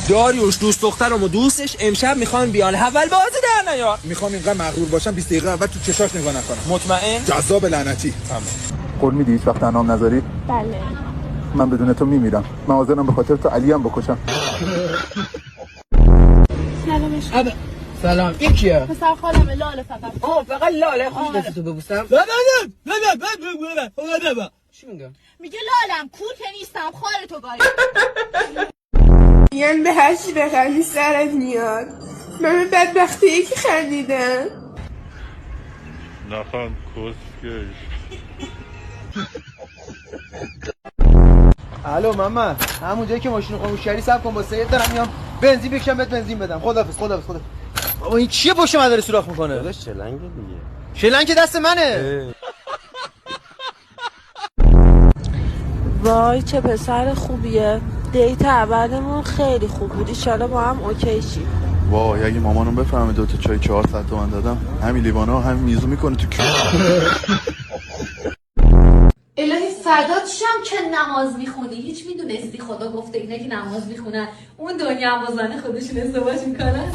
داریوش دوست دخترم و دوستش امشب میخوان بیان اول بازی در نیار. میخوام اینقدر مغرور باشم 20 دقیقه اول تو چشاش نگاه نکنم. مطمئن؟ جذاب لعنتی. تمام. قول میدی هیچ وقت انعام نذاری؟ بله. من بدون تو میمیرم. من حاضرم به خاطر تو علی هم بکشم. سلامش. سلام. این کیه؟ پسر خالمه لاله فقط. فقط لاله خوش دست تو ببوسم. چی میگم؟ میگه لالم کور که نیستم خال تو گاری. میگن به هر چی بخندی سرت میاد. من به بدبختی یکی خندیدم. نخند کسکش. الو مامان، همون جایی که ماشین خاموش کردی صبر کن با سید دارم میام بنزین بکشم بهت بنزین بدم. خداحافظ. بابا این چیه پشت من داره سوراخ میکنه؟ داداش چلنگه دیگه. شلنگ که دست منه. وای چه پسر خوبیه. دیت اولمون خیلی خوب بود. ایشالا با هم اوکی شیم. وای اگه مامانم بفهمه 2 تا چای 400 تومن دادم همین لیوانا همین میزو میکنه تو کی. الهی فدات شم که نماز میخونی. هیچ میدونستی خدا گفته اینه که نماز میخونن اون دنیا با زن خودشون ازدواج میکنن؟